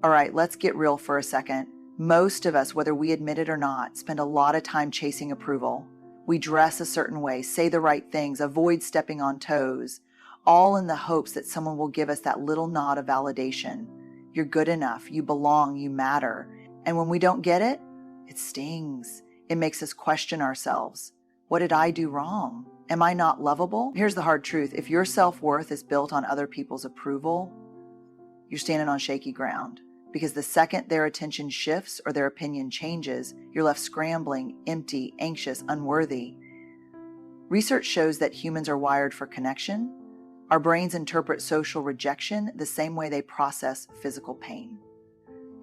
All right, let's get real for a second. Most of us, whether we admit it or not, spend a lot of time chasing approval. We dress a certain way, say the right things, avoid stepping on toes, all in the hopes that someone will give us that little nod of validation. You're good enough, you belong, you matter. And when we don't get it, it stings. It makes us question ourselves. What did I do wrong? Am I not lovable? Here's the hard truth. If your self-worth is built on other people's approval, you're standing on shaky ground. Because the second their attention shifts or their opinion changes, you're left scrambling, empty, anxious, unworthy. Research shows that humans are wired for connection. Our brains interpret social rejection the same way they process physical pain.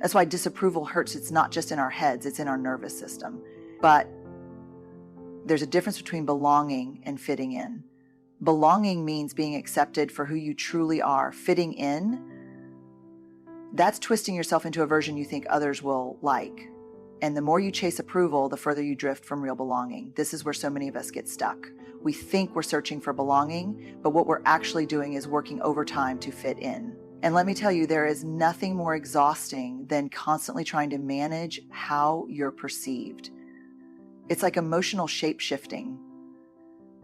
That's why disapproval hurts. It's not just in our heads, it's in our nervous system. But there's a difference between belonging and fitting in. Belonging means being accepted for who you truly are. Fitting in, that's twisting yourself into a version you think others will like. And the more you chase approval, the further you drift from real belonging. This is where so many of us get stuck. We think we're searching for belonging, but what we're actually doing is working overtime to fit in. And let me tell you, there is nothing more exhausting than constantly trying to manage how you're perceived. It's like emotional shape-shifting.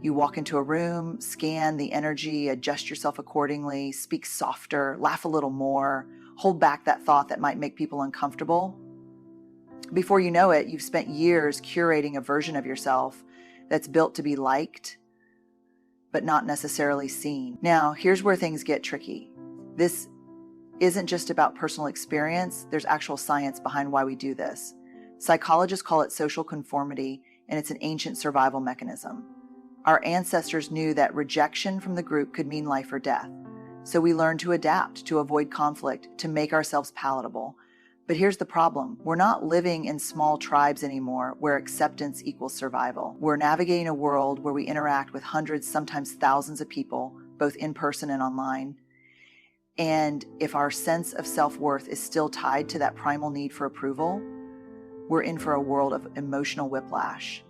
You walk into a room, scan the energy, adjust yourself accordingly, speak softer, laugh a little more, hold back that thought that might make people uncomfortable. Before you know it, you've spent years curating a version of yourself that's built to be liked, but not necessarily seen. Now, here's where things get tricky. This isn't just about personal experience. There's actual science behind why we do this. Psychologists call it social conformity, and it's an ancient survival mechanism. Our ancestors knew that rejection from the group could mean life or death. So we learned to adapt, to avoid conflict, to make ourselves palatable. But here's the problem. We're not living in small tribes anymore where acceptance equals survival. We're navigating a world where we interact with hundreds, sometimes thousands of people, both in person and online. And if our sense of self-worth is still tied to that primal need for approval, we're in for a world of emotional whiplash.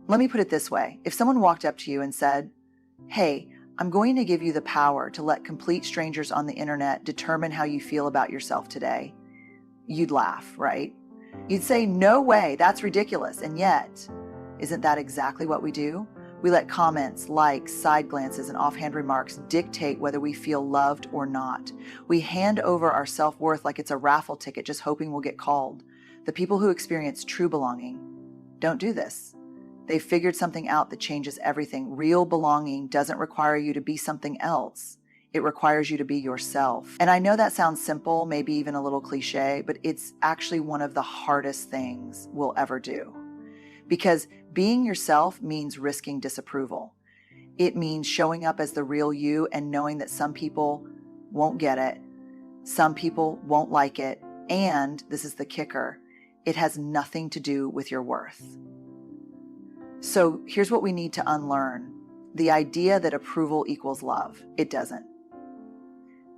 Let me put it this way. If someone walked up to you and said, "Hey, I'm going to give you the power to let complete strangers on the internet determine how you feel about yourself today," you'd laugh, right? You'd say, "No way, that's ridiculous." And yet, isn't that exactly what we do? We let comments, likes, side glances, and offhand remarks dictate whether we feel loved or not. We hand over our self-worth like it's a raffle ticket, just hoping we'll get called. The people who experience true belonging don't do this. They've figured something out that changes everything. Real belonging doesn't require you to be something else. It requires you to be yourself. And I know that sounds simple, maybe even a little cliche, but it's actually one of the hardest things we'll ever do. Because being yourself means risking disapproval. It means showing up as the real you and knowing that some people won't get it, some people won't like it, and this is the kicker, it has nothing to do with your worth. So here's what we need to unlearn. The idea that approval equals love. It doesn't.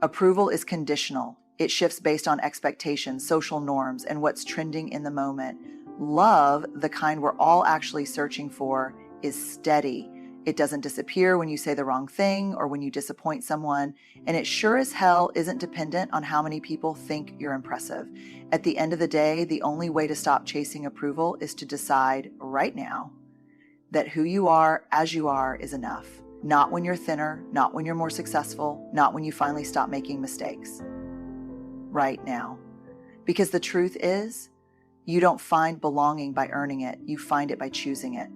Approval is conditional. It shifts based on expectations, social norms, and what's trending in the moment. Love, the kind we're all actually searching for, is steady. It doesn't disappear when you say the wrong thing or when you disappoint someone, and it sure as hell isn't dependent on how many people think you're impressive. At the end of the day, the only way to stop chasing approval is to decide right now that who you are as you are is enough. Not when you're thinner, not when you're more successful, not when you finally stop making mistakes. Right now. Because the truth is, you don't find belonging by earning it, you find it by choosing it.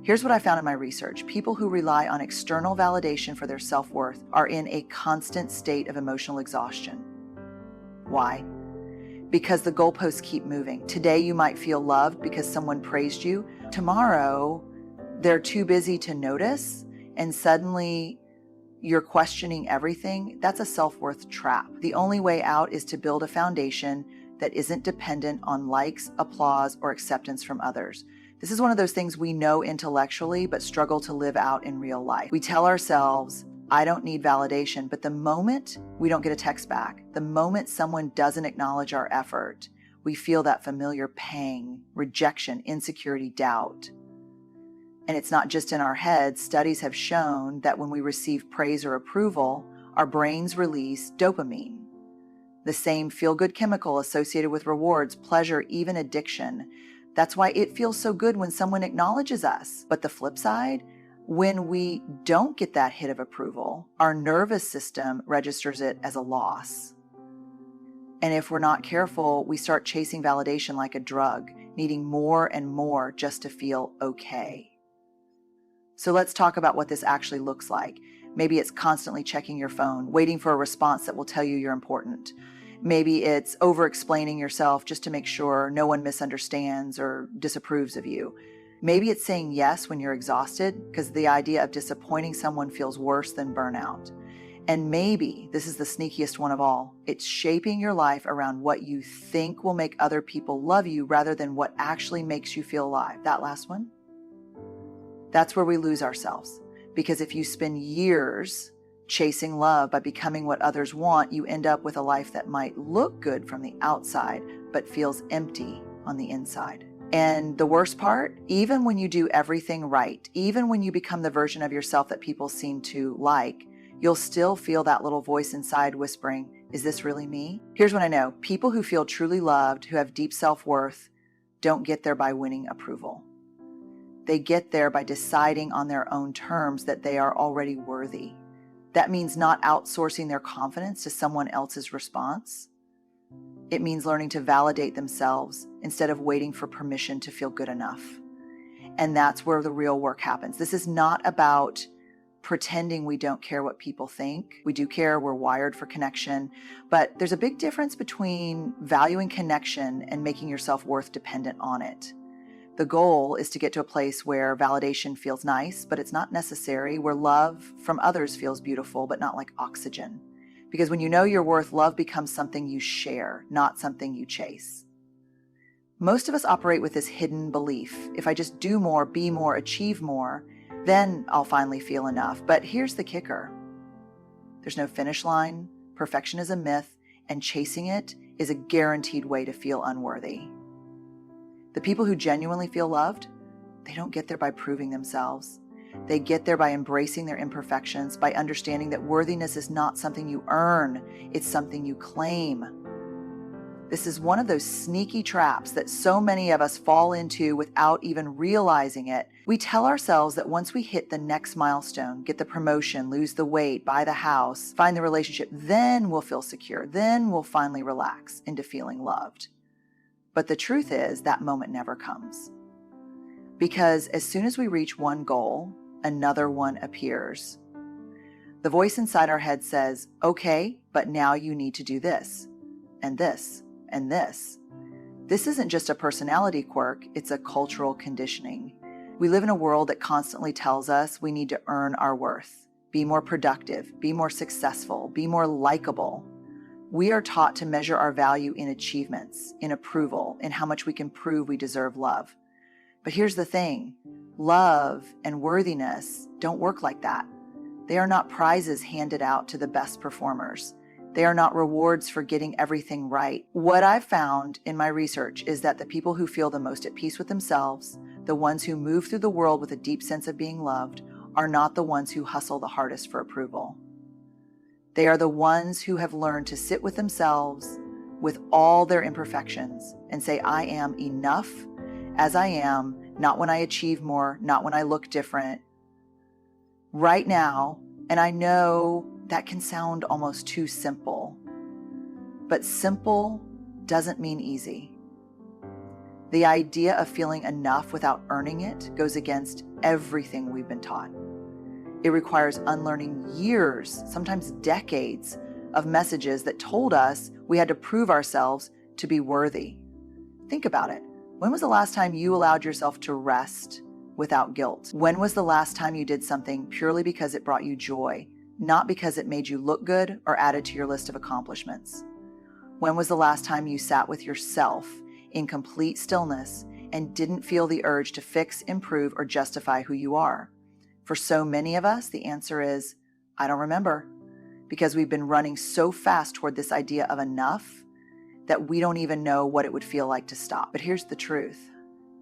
Here's what I found in my research. People who rely on external validation for their self-worth are in a constant state of emotional exhaustion. Why? Because the goalposts keep moving. Today you might feel loved because someone praised you. Tomorrow, they're too busy to notice, and suddenly you're questioning everything. That's a self-worth trap. The only way out is to build a foundation that isn't dependent on likes, applause, or acceptance from others. This is one of those things we know intellectually, but struggle to live out in real life. We tell ourselves, I don't need validation, but the moment we don't get a text back, the moment someone doesn't acknowledge our effort, we feel that familiar pang, rejection, insecurity, doubt. And it's not just in our heads. Studies have shown that when we receive praise or approval, our brains release dopamine. The same feel-good chemical associated with rewards, pleasure, even addiction. That's why it feels so good when someone acknowledges us. But the flip side, when we don't get that hit of approval, our nervous system registers it as a loss. And if we're not careful, we start chasing validation like a drug, needing more and more just to feel okay. So let's talk about what this actually looks like. Maybe it's constantly checking your phone, waiting for a response that will tell you you're important. Maybe it's over-explaining yourself just to make sure no one misunderstands or disapproves of you. Maybe it's saying yes when you're exhausted, because the idea of disappointing someone feels worse than burnout. And maybe, this is the sneakiest one of all, it's shaping your life around what you think will make other people love you rather than what actually makes you feel alive. That last one? That's where we lose ourselves. Because if you spend years chasing love by becoming what others want, you end up with a life that might look good from the outside, but feels empty on the inside. And the worst part, even when you do everything right, even when you become the version of yourself that people seem to like, you'll still feel that little voice inside whispering, is this really me? Here's what I know. People who feel truly loved, who have deep self-worth, don't get there by winning approval. They get there by deciding on their own terms that they are already worthy. That means not outsourcing their confidence to someone else's response. It means learning to validate themselves instead of waiting for permission to feel good enough. And that's where the real work happens. This is not about pretending we don't care what people think. We do care, we're wired for connection, but there's a big difference between valuing connection and making your self-worth dependent on it. The goal is to get to a place where validation feels nice, but it's not necessary, where love from others feels beautiful, but not like oxygen. Because when you know your worth, love becomes something you share, not something you chase. Most of us operate with this hidden belief. If I just do more, be more, achieve more, then I'll finally feel enough. But here's the kicker. There's no finish line, perfection is a myth, and chasing it is a guaranteed way to feel unworthy. The people who genuinely feel loved, they don't get there by proving themselves. They get there by embracing their imperfections, by understanding that worthiness is not something you earn, it's something you claim. This is one of those sneaky traps that so many of us fall into without even realizing it. We tell ourselves that once we hit the next milestone, get the promotion, lose the weight, buy the house, find the relationship, then we'll feel secure. Then we'll finally relax into feeling loved. But the truth is that moment never comes. Because as soon as we reach one goal, another one appears. The voice inside our head says, okay, but now you need to do this, and this, and this. This isn't just a personality quirk, it's a cultural conditioning. We live in a world that constantly tells us we need to earn our worth, be more productive, be more successful, be more likable. We are taught to measure our value in achievements, in approval, in how much we can prove we deserve love. But here's the thing, love and worthiness don't work like that. They are not prizes handed out to the best performers. They are not rewards for getting everything right. What I've found in my research is that the people who feel the most at peace with themselves, the ones who move through the world with a deep sense of being loved, are not the ones who hustle the hardest for approval. They are the ones who have learned to sit with themselves with all their imperfections and say, I am enough as I am, not when I achieve more, not when I look different. Right now, and I know that can sound almost too simple, but simple doesn't mean easy. The idea of feeling enough without earning it goes against everything we've been taught. It requires unlearning years, sometimes decades, of messages that told us we had to prove ourselves to be worthy. Think about it. When was the last time you allowed yourself to rest without guilt? When was the last time you did something purely because it brought you joy, not because it made you look good or added to your list of accomplishments? When was the last time you sat with yourself in complete stillness and didn't feel the urge to fix, improve, or justify who you are? For so many of us, the answer is, I don't remember, because we've been running so fast toward this idea of enough that we don't even know what it would feel like to stop. But here's the truth.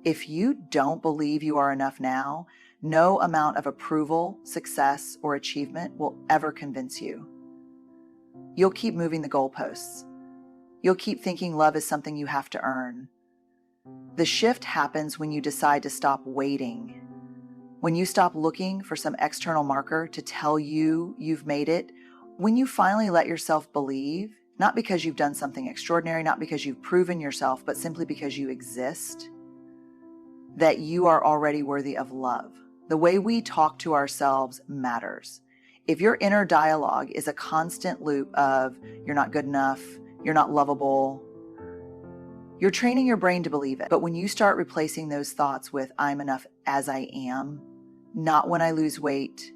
If you don't believe you are enough now, no amount of approval, success, or achievement will ever convince you. You'll keep moving the goalposts. You'll keep thinking love is something you have to earn. The shift happens when you decide to stop waiting. When you stop looking for some external marker to tell you you've made it, when you finally let yourself believe, not because you've done something extraordinary, not because you've proven yourself, but simply because you exist, that you are already worthy of love. The way we talk to ourselves matters. If your inner dialogue is a constant loop of you're not good enough, you're not lovable, you're training your brain to believe it. But when you start replacing those thoughts with I'm enough as I am, not when I lose weight,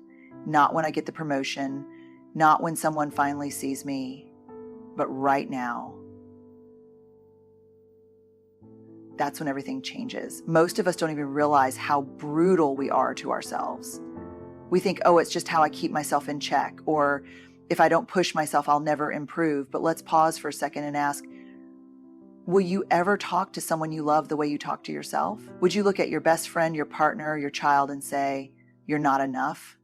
not when I get the promotion, not when someone finally sees me, but right now, that's when everything changes. Most of us don't even realize how brutal we are to ourselves. We think, oh, it's just how I keep myself in check, or if I don't push myself, I'll never improve. But let's pause for a second and ask, will you ever talk to someone you love the way you talk to yourself? Would you look at your best friend, your partner, your child and say, you're not enough?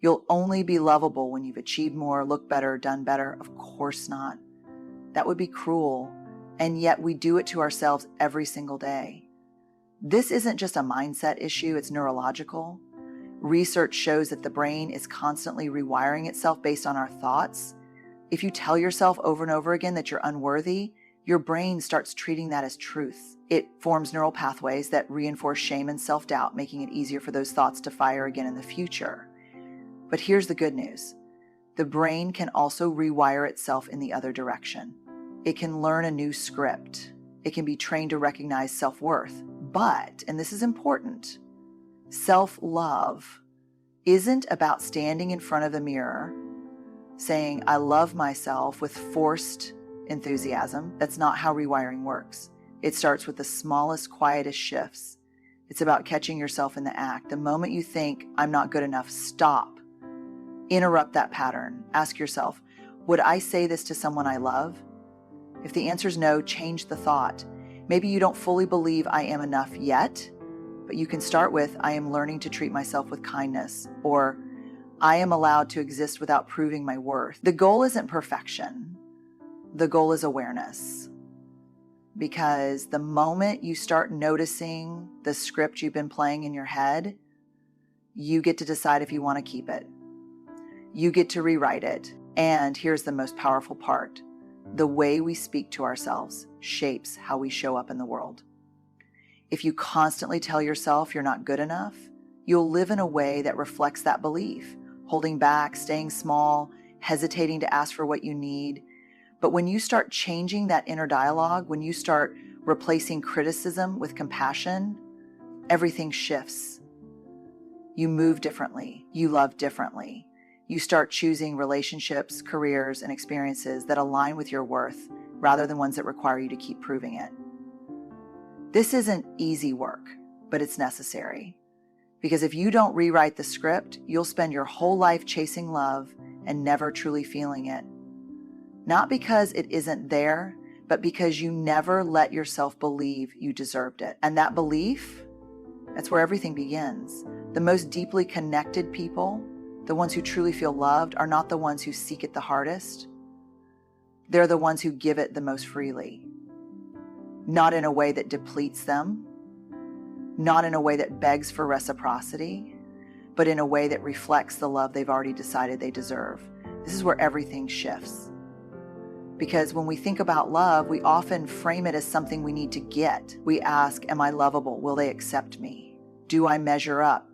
You'll only be lovable when you've achieved more, looked better, done better? Of course not. That would be cruel. And yet we do it to ourselves every single day. This isn't just a mindset issue, it's neurological. Research shows that the brain is constantly rewiring itself based on our thoughts. If you tell yourself over and over again that you're unworthy, your brain starts treating that as truth. It forms neural pathways that reinforce shame and self-doubt, making it easier for those thoughts to fire again in the future. But here's the good news. The brain can also rewire itself in the other direction. It can learn a new script. It can be trained to recognize self-worth. But, and this is important, self-love isn't about standing in front of the mirror saying, I love myself with forced enthusiasm. That's not how rewiring works. It starts with the smallest, quietest shifts. It's about catching yourself in the act. The moment you think, I'm not good enough, stop. Interrupt that pattern. Ask yourself, would I say this to someone I love? If the answer is no, change the thought. Maybe you don't fully believe I am enough yet, but you can start with, I am learning to treat myself with kindness, or I am allowed to exist without proving my worth. The goal isn't perfection. The goal is awareness. Because the moment you start noticing the script you've been playing in your head, you get to decide if you want to keep it. You get to rewrite it. And here's the most powerful part. The way we speak to ourselves shapes how we show up in the world. If you constantly tell yourself you're not good enough, you'll live in a way that reflects that belief, holding back, staying small, hesitating to ask for what you need. But when you start changing that inner dialogue, when you start replacing criticism with compassion, everything shifts. You move differently. You love differently. You start choosing relationships, careers, and experiences that align with your worth rather than ones that require you to keep proving it. This isn't easy work, but it's necessary. Because if you don't rewrite the script, you'll spend your whole life chasing love and never truly feeling it. Not because it isn't there, but because you never let yourself believe you deserved it. And that belief, that's where everything begins. The most deeply connected people, the ones who truly feel loved, are not the ones who seek it the hardest. They're the ones who give it the most freely. Not in a way that depletes them, not in a way that begs for reciprocity, but in a way that reflects the love they've already decided they deserve. This is where everything shifts. Because when we think about love, we often frame it as something we need to get. We ask, am I lovable? Will they accept me? Do I measure up?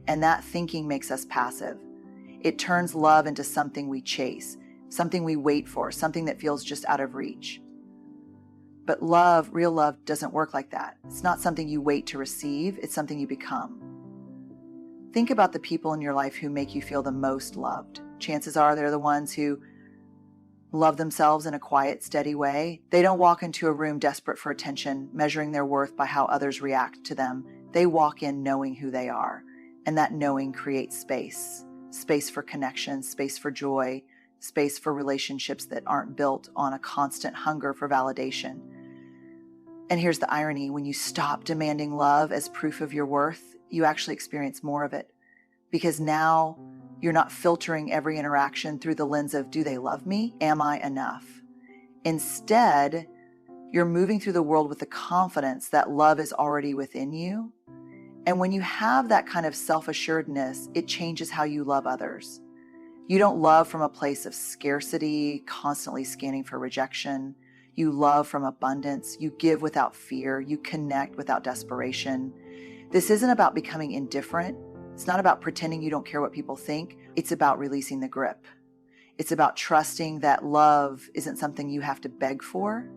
And that thinking makes us passive. It turns love into something we chase, something we wait for, something that feels just out of reach. But love, real love, doesn't work like that. It's not something you wait to receive, it's something you become. Think about the people in your life who make you feel the most loved. Chances are they're the ones who love themselves in a quiet, steady way. They don't walk into a room desperate for attention, measuring their worth by how others react to them. They walk in knowing who they are, and that knowing creates space. Space for connection, space for joy, space for relationships that aren't built on a constant hunger for validation. And here's the irony, when you stop demanding love as proof of your worth, you actually experience more of it. Because now you're not filtering every interaction through the lens of, do they love me? Am I enough? Instead, You're moving through the world with the confidence that love is already within you. And when you have that kind of self-assuredness, it changes how you love others. You don't love from a place of scarcity, constantly scanning for rejection. You love from abundance. You give without fear. You connect without desperation. This isn't about becoming indifferent. It's not about pretending you don't care what people think. It's about releasing the grip. It's about trusting that love isn't something you have to beg for.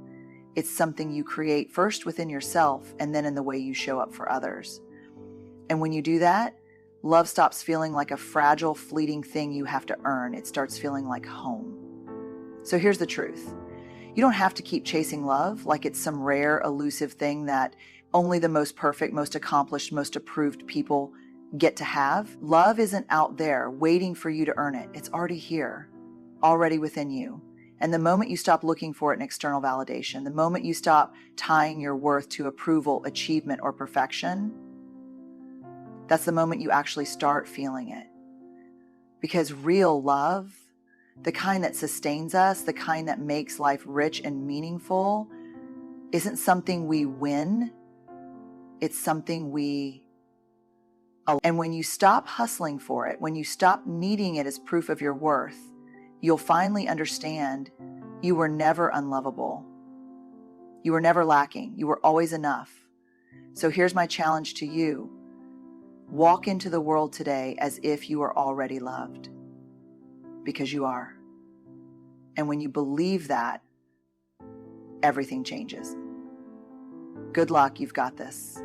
It's something you create first within yourself and then in the way you show up for others. And when you do that, love stops feeling like a fragile, fleeting thing you have to earn. It starts feeling like home. So here's the truth. You don't have to keep chasing love like it's some rare, elusive thing that only the most perfect, most accomplished, most approved people get to have. Love isn't out there waiting for you to earn it. It's already here, already within you. And the moment you stop looking for it in external validation, the moment you stop tying your worth to approval, achievement, or perfection, that's the moment you actually start feeling it. Because real love, the kind that sustains us, the kind that makes life rich and meaningful, isn't something we win. It's something we allow. And when you stop hustling for it, when you stop needing it as proof of your worth, you'll finally understand you were never unlovable. You were never lacking. You were always enough. So here's my challenge to you. Walk into the world today as if you are already loved, because you are. And when you believe that, everything changes. Good luck. You've got this.